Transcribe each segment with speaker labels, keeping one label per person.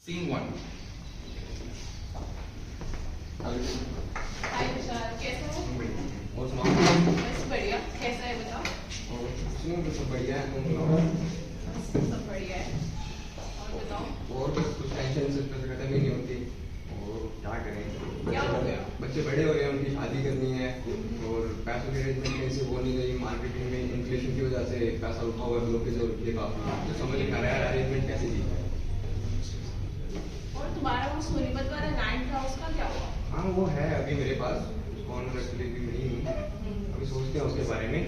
Speaker 1: Scene 1.
Speaker 2: हाय विशाल, कैसे हो?
Speaker 3: और सुनाओ।
Speaker 2: बस बढ़िया। कैसा है बताओ?
Speaker 3: सुनो तो सब बढ़िया है, तुम सुनाओ।
Speaker 2: बस सब बढ़िया है। और बताओ?
Speaker 3: और बस कुछ टेंशन से खत्म ही नहीं होती। और क्या करें?
Speaker 2: क्या हो गया?
Speaker 3: बच्चे बड़े हो रहे हैं, उनकी शादी करनी है और पैसों की अरेंजमेंट कहीं से हो नहीं रही। मार्केटिंग में इन्फ्लेशन की वजह से पैसा उठा हुआ लोगों की जरूरत है काफी। तो समझ नहीं आ रहा है अरेंजमेंट कैसे की जाए।
Speaker 2: और तुम्हारा वो सोनीपत वाला लैंड था, उसका क्या हुआ?
Speaker 3: हाँ वो है अभी मेरे पास, कौन एक्चुअली भी नहीं हूँ। अभी सोचते हैं उसके बारे में।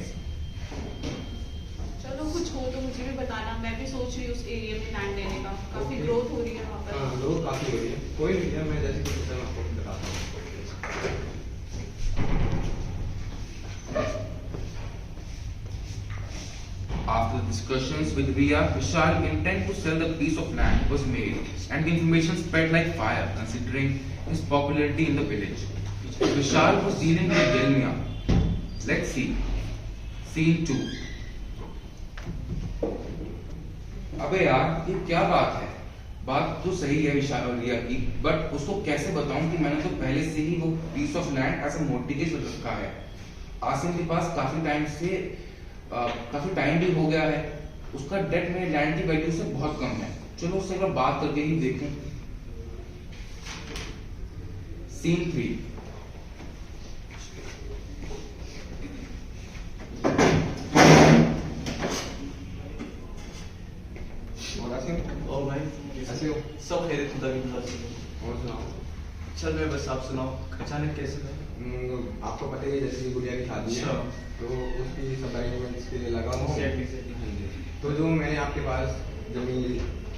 Speaker 2: चलो कुछ हो तो मुझे भी बताना, मैं भी सोच रही हूँ उस एरिया में लैंड लेने का। काफी
Speaker 3: Okay.
Speaker 2: ग्रोथ हो रही है वहाँ
Speaker 3: हाँ
Speaker 2: पर।
Speaker 3: लोग काफी हो रही है, कोई नहीं है, मैं जैसे कुछ मैं आपको बताता हूँ।
Speaker 1: After the discussions with Ria, Vishal intent to sell the piece of land was made and the information spread like fire considering his popularity in the village. Vishal was dealing with Delmia. Let's see. Scene 2. अबे यार ये क्या बात है? बात तो सही है विशाल और रिया की, बट उसको कैसे बताऊं कि मैंने तो पहले से ही वो piece of land as a mortgage रखा है। आसिम के पास काफी टाइम भी हो गया है। उसका डेट मेरे लैंड की वैल्यू से बहुत कम है। चलो उससे एक बार बात करके ही देखूं। सीन 3.
Speaker 3: और आसिम
Speaker 4: और भाई
Speaker 3: कैसे हो?
Speaker 4: सब खैर खुदा की दुआ से।
Speaker 3: और सुनाओ।
Speaker 4: चल रहे बस, आप सुनाओ। अचानक कैसे भाई?
Speaker 3: आपको पता ही है जैसे गुड़िया की शादी है,
Speaker 4: अच्छा।
Speaker 3: तो उसकी सब अरेंजमेंट्स के लिए लगा हूँ।
Speaker 4: Exactly.
Speaker 3: हाँ जी। तो जो मैंने आपके पास जमीन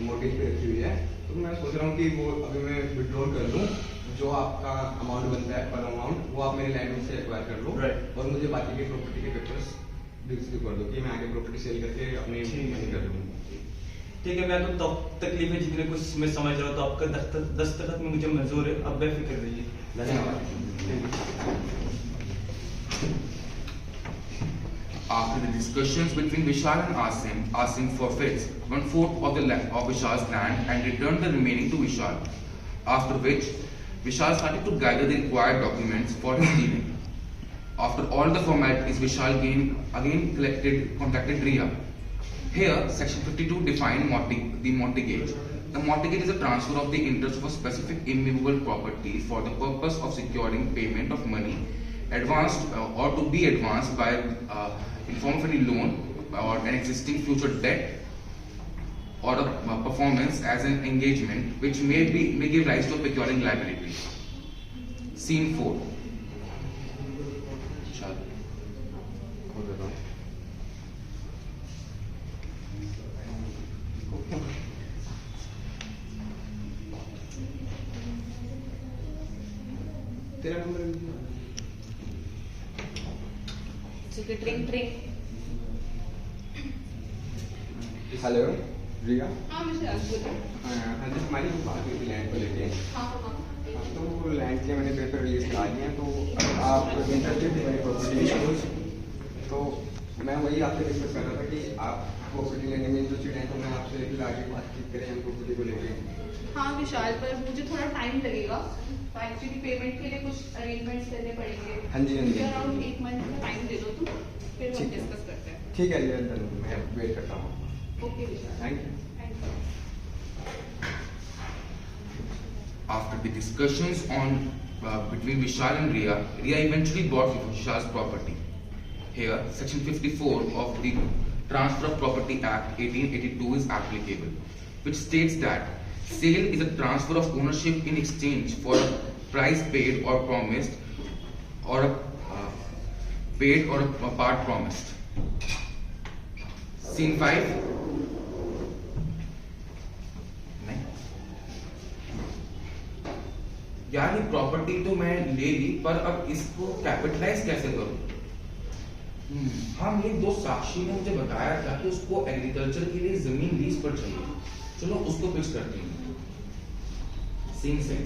Speaker 3: मोर्गेज पे रखी हुई है, तो मैं सोच रहा हूँ कि वो अभी मैं विड्रॉल कर लूँ। जो आपका अमाउंट बनता है पर अमाउंट, वो आप मेरे लैंड से एक्वायर कर लो।
Speaker 4: Right.
Speaker 3: और मुझे बाकी के प्रॉपर्टी के पेपर्स डिस्ट्रीब्यूट कर दो कि मैं आगे प्रॉपर्टी सेल करके अपनी
Speaker 4: ठीक है।
Speaker 3: मनी कर लूँ।
Speaker 4: ठीक है, मैं तो तब तकलीफ है जितने कुछ मैं समझ रहा हूँ, तो आपका दस्तखत में मुझे मंजूर है। अब बेफिक्र रहिए।
Speaker 3: धन्यवाद।
Speaker 1: After the discussions between Vishal and Asim forfeits 1/4 of Vishal's land and returned the remaining to Vishal. After which, Vishal started to gather the required documents for his dealing. After all the formalities, Vishal again contacted Ria. Here, Section 52 defines the mortgage. The mortgage is a transfer of the interest of a specific immovable property for the purpose of securing payment of money advanced or to be advanced by in form of any loan or an existing future debt or a performance as an engagement which may give rise to a procuring liability. Scene 4. Shall
Speaker 3: खोल देता हूँ। तेरा number
Speaker 2: ट्रिंग ट्रिंग।
Speaker 3: Hello रिया।
Speaker 2: हाँ विशाल बोलो।
Speaker 3: हाँ जी, हमारी बात हुई थी लैंड को लेके।
Speaker 2: हाँ हाँ।
Speaker 3: तो लैंड के मैंने पेपर रिलीज करा दिए हैं, तो आप इंटरेस्टेड थे मेरी प्रॉपर्टी। तो मैं वही आपसे डिस्कस कर रहा था कि आप प्रॉपर्टी लेने में इंटरेस्टेड हैं, तो मैं आपसे फिर आगे बातचीत करें हम प्रॉपर्टी को लेके।
Speaker 2: हाँ विशाल, पर मुझे थोड़ा टाइम लगेगा। एक्चुअली पेमेंट के लिए कुछ अरेंजमेंट्स करने पड़ेंगे।
Speaker 3: हाँ जी, हाँ जी।
Speaker 2: मुझे अराउंड 1 मंथ का टाइम दे दो तुम, फिर हम
Speaker 3: ठीक है।
Speaker 2: डिस्कस करते हैं।
Speaker 3: ठीक है रिया, मैं वेट करता हूँ।
Speaker 2: Okay Vishal.
Speaker 3: Thank you.
Speaker 2: Thank you.
Speaker 1: After the discussions between Vishal and Ria eventually bought Vishal's property. Here, Section 54 of the Transfer of Property Act 1882 is applicable, which states that sale is a transfer of ownership in exchange for a price paid or promised, or a part promised. Scene 5. यार ये property तो मैं ले ली, पर अब इसको capitalise कैसे करूं? हाँ, मेरे दोस्त साक्षी ने मुझे बताया था कि उसको एग्रीकल्चर के लिए जमीन लीज पर चाहिए। चलो उसको पिच करते हैं। सीन 6.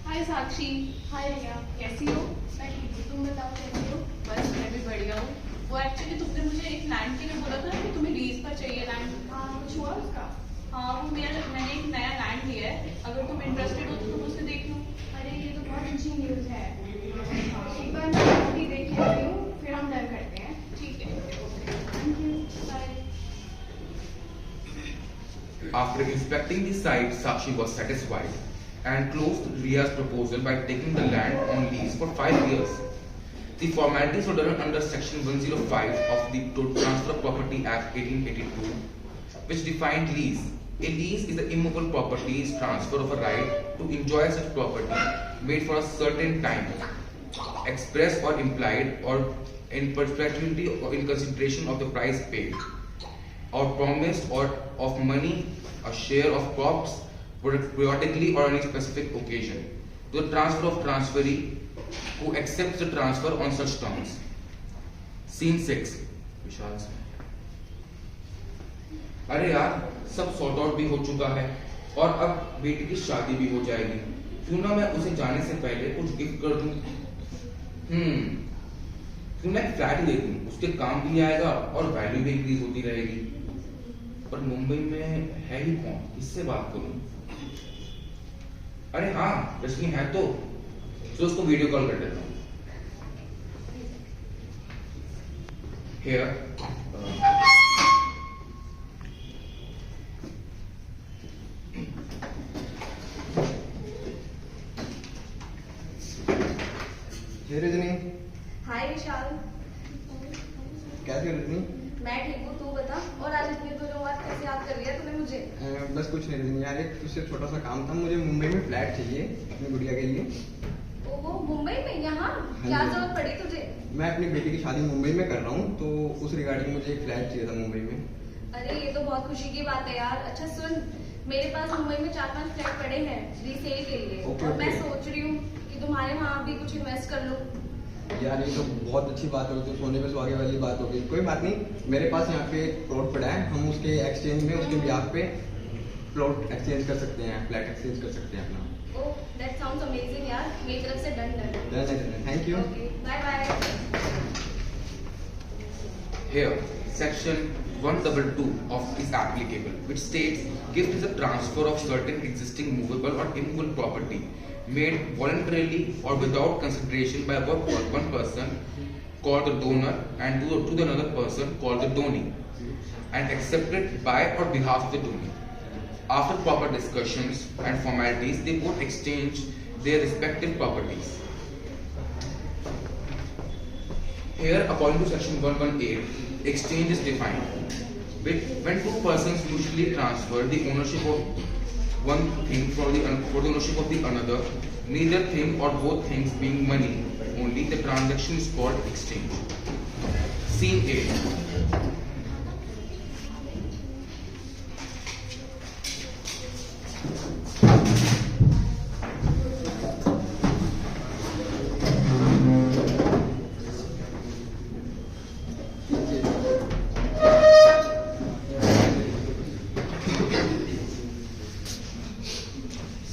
Speaker 2: हाय साक्षी।
Speaker 5: हाय रिया,
Speaker 2: कैसी हो?
Speaker 5: मैं ठीक हूँ, तुम बताओ कैसी हो?
Speaker 2: बस मैं भी बढ़िया हूँ। वो एक्चुअली तुमने मुझे एक लैंड के लिए बोला था ना कि तुम्हें लीज अगर तुम इंटरेस्टेड हो तो तुम उसे देख लो।
Speaker 5: अरे ये तो बहुत अच्छी न्यूज़ है। एक बार मैं प्रॉपर्टी देख के आती हूँ, फिर हम डन करते हैं।
Speaker 2: ठीक है,
Speaker 5: thank you, bye.
Speaker 1: After inspecting the site, Sakshi was satisfied and closed Ria's proposal by taking the land on lease for 5 years. The formalities were done under Section 105 of the Transfer of Property Act 1882, which defined lease. A lease is the immovable property's transfer of a right to enjoy such property made for a certain time, express or implied, or in perpetuity or in consideration of the price paid, or promised or of money, a share of crops, periodically or on a specific occasion, to the transfer of transferee who accepts the transfer on such terms. Scene 6. विशाल से अरे यार सब sort out भी हो चुका है और अब बेटी की शादी भी हो जाएगी, क्यों ना मैं उसे जाने से पहले कुछ गिफ्ट कर दूं। क्यों ना एक फ्लैट दे दूं, उसके काम भी आएगा और वैल्यू भी इंक्रीज होती रहेगी। पर मुंबई में है ही कौन, किससे बात करूं? अरे हाँ रश्मि है तो उसको वीडियो कॉल कर लेता हूँ। Here,
Speaker 3: हे रजनी,
Speaker 5: हाय विशाल।
Speaker 3: कैसी हो रजनी?
Speaker 5: मैं ठीक हूँ, तू बता। और आज इतने दिनों बाद कैसे याद कर लिया तूने मुझे?
Speaker 3: बस कुछ नहीं रजनी यार, एक तुझसे छोटा सा काम था। मुझे मुंबई में फ्लैट चाहिए अपनी गुड़िया के लिए।
Speaker 5: ओहो, मुंबई में? यहाँ
Speaker 3: हाँ
Speaker 5: क्या
Speaker 3: जी।
Speaker 5: जरूरत पड़ी तुझे?
Speaker 3: मैं अपनी बेटी की शादी मुंबई में कर रहा हूँ, तो उस रिगार्डिंग मुझे एक फ्लैट चाहिए था मुंबई में।
Speaker 5: अरे ये तो बहुत खुशी की बात है यार। अच्छा सुन, मेरे पास मुंबई में 4-5 फ्लैट पड़े हैं रीसेल के लिए।
Speaker 3: ओके,
Speaker 5: और मैं
Speaker 3: ओके।
Speaker 5: सोच रही हूँ कि तुम्हारे वहाँ भी कुछ इन्वेस्ट कर लूँ।
Speaker 3: यार ये तो बहुत अच्छी बात होगी, तो सोने पे सुहागे वाली बात होगी। कोई बात नहीं, मेरे पास यहाँ पे प्लॉट पड़ा है, हम उसके एक्सचेंज में, उसके ब्याह पे प्लॉट एक्सचेंज कर सकते हैं, फ्लैट एक्सचेंज कर सकते हैं अपना।
Speaker 5: ओह, दैट साउंड्स अमेजिंग यार। मेरी तरफ से done.
Speaker 3: Thank you.
Speaker 5: Okay, bye bye.
Speaker 1: here, section 122 of is applicable, which states gift is a transfer of certain existing movable or immovable property made voluntarily or without consideration by one person called the donor and to the another person called the donee, and accepted by or behalf of the donee. After proper discussions and formalities, they both exchange their respective properties. Here, according to section 118, exchange is defined. When two persons mutually transfer the ownership of one thing for the ownership of the another, neither thing or both things being money only, the transaction is called exchange. Scene 8.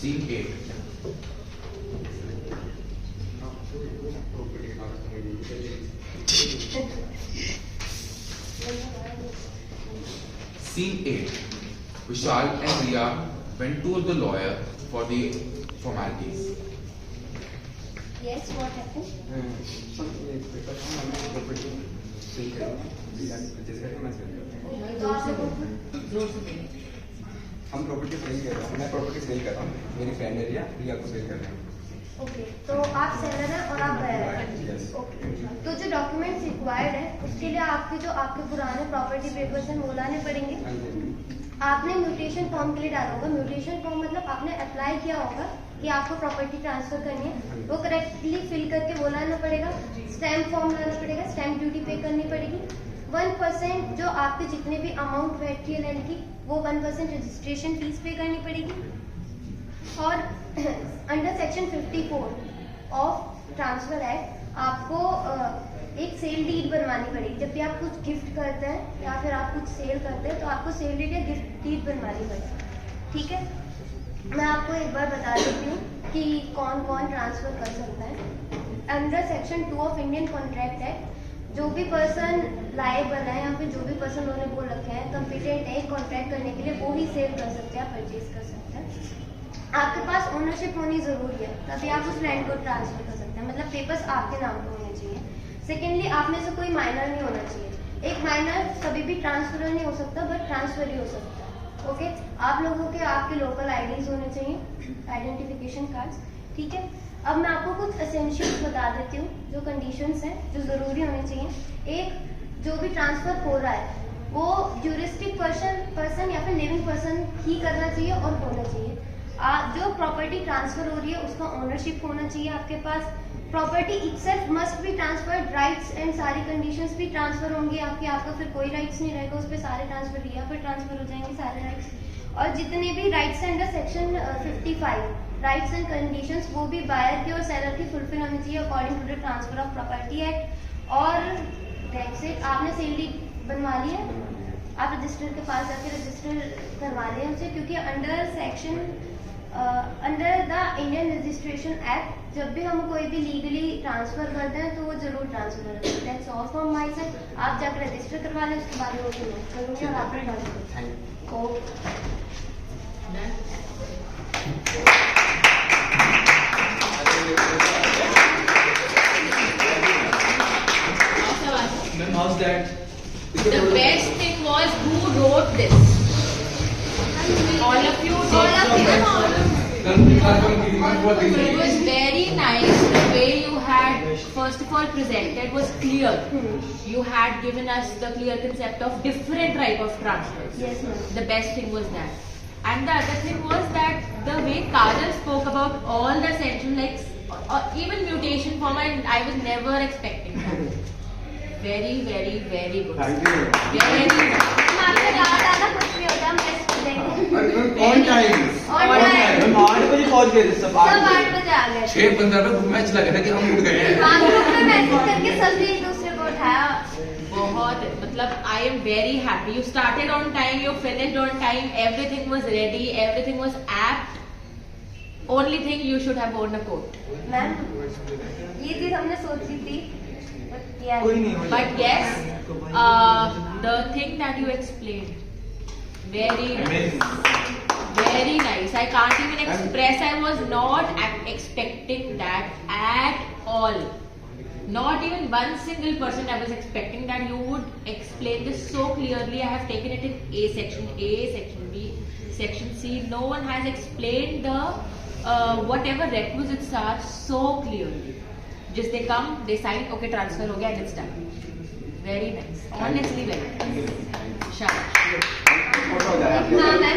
Speaker 1: Scene 8. Scene 8. Vishal and Riya went to the lawyer for the formalities.
Speaker 5: Yes, what happened? तो आपने
Speaker 3: हम property cell कर रहे हैं, मैं property cell कर रहा हूँ, मेरी फ्रेंड है रिया को सेल कर रहे हैं।
Speaker 6: ओके, तो आप सेलर हैं और आप बायर हैं।
Speaker 3: Yes.
Speaker 6: ओके, तो जो डॉक्यूमेंट्स रिक्वायर्ड है उसके लिए आपके पुराने प्रॉपर्टी पेपर्स हैं वो लाने पड़ेंगे।
Speaker 3: हाँ जी।
Speaker 6: आपने म्यूटेशन फॉर्म के लिए डाला होगा। म्यूटेशन फॉर्म मतलब आपने अप्लाई किया होगा कि आपको प्रॉपर्टी ट्रांसफर करनी है, वो करेक्टली फिल करके वो लाना पड़ेगा। स्टैम्प फॉर्म लाना पड़ेगा, स्टैम्प ड्यूटी पे करनी पड़ेगी। 1% जो आपके जितने भी अमाउंट बैठती है लैंड की, वो 1% रजिस्ट्रेशन फीस पे करनी पड़ेगी। और under section 54 of transfer act आपको एक सेल डीड बनवानी पड़ेगी। जब भी आप कुछ गिफ्ट करते हैं या फिर आप कुछ सेल करते हैं तो आपको सेल डीड या गिफ्ट डीड बनवानी पड़ेगी। ठीक है, मैं आपको एक बार बता देती हूँ कि कौन कौन ट्रांसफर कर सकता है। Under section 2 of Indian contract act, जो भी पर्सन लायबल है या फिर जो भी पर्सन उन्होंने बोल रखे हैं कंपिटेंट है कॉन्ट्रैक्ट करने के लिए, वो ही सेल कर सकते हैं, परचेज कर सकते हैं। आपके पास ओनरशिप होनी जरूरी है, तभी आप उस लैंड को ट्रांसफर कर सकते हैं, मतलब पेपर्स आपके नाम पे होने चाहिए। सेकेंडली, आप में से कोई माइनर नहीं होना चाहिए। एक माइनर कभी भी ट्रांसफर नहीं हो सकता, बट ट्रांसफर ही हो सकता है। ओके, आप लोगों के आपके लोकल आईडीज होने चाहिए, आइडेंटिफिकेशन कार्ड्स, ठीक है। अब मैं आपको कुछ एसेंशियल्स बता देती हूँ, जो कंडीशंस हैं जो ज़रूरी होने चाहिए। एक, जो भी ट्रांसफर हो रहा है वो ज्यूरिस्टिक पर्सन या फिर लिविंग पर्सन ही करना चाहिए और होना चाहिए। जो प्रॉपर्टी ट्रांसफर हो रही है उसका ओनरशिप होना चाहिए आपके पास। Property itself must be transferred, rights and सारी कंडीशंस भी ट्रांसफर होंगे आपके, आपका फिर कोई राइट्स नहीं रहेगा उस पर, सारे ट्रांसफर या फिर ट्रांसफर हो जाएंगे सारे राइट्स। और जितने भी राइट्स हैं under section 55 rights and conditions, वो भी बायर की और सेलर की फुलफिल होनी चाहिए according to the transfer of property act. और दैट्स इट। आपने सेल डीड बनवा ली है, आप रजिस्टर के पास जाके रजिस्टर करवा लें उनसे, क्योंकि under the Indian registration act जब भी हम कोई भी लीगली ट्रांसफर करते हैं तो वो जरूर ट्रांसफर करते हैं। That's all from my side. आप जाकर रजिस्टर करवा लें, उसके बाद में वो नोट करूँगी और आपको transfer.
Speaker 3: Thank you.
Speaker 4: Ma'am, how's that?
Speaker 7: The best thing was who wrote this. All of you did. It was very nice. The way you had, first of all, presented was clear. You had given us the clear concept of different type of transfers.
Speaker 6: Yes, ma'am.
Speaker 7: The best thing was that. And the other thing was that the way Kajal spoke about all the essential, like even mutation form, I was never expecting that. Very, very, very good.
Speaker 3: Thank you.
Speaker 7: Very good.
Speaker 6: आपको ज़्यादा कुछ भी होता है, हम test देंगे।
Speaker 3: On time.
Speaker 6: On time।
Speaker 4: Ma'am 8 बजे पहुंच गए थे सब।
Speaker 6: सब 8 बजे आ गए।
Speaker 1: 6:15 पे मैच लगा था कि हम उठ गए हैं।
Speaker 6: हाँ, ग्रुप में मैसेज करके सभी एक दूसरे को उठाया।
Speaker 7: बहुत, मतलब I am very happy. You started on time, you finished on time, everything was ready, everything was apt. Only thing you should have worn a coat.
Speaker 6: Ma'am, ये चीज हमने सोची थी, but किया
Speaker 4: कोई
Speaker 6: नहीं।
Speaker 4: नहीं।
Speaker 7: But yes, the thing that you explained, very nice. Very nice. I can't even express. I was not expecting that at all. Not even 1% I was expecting that you would explain this so clearly. I have taken it in A, section B, section C. No one has explained the whatever requisites are so clearly. Just they come, they sign, okay, transfer ho gaya and it's done. Very nice. Honestly, very nice. Shabash.
Speaker 3: Photo हो जाए।
Speaker 6: हाँ, ma'am.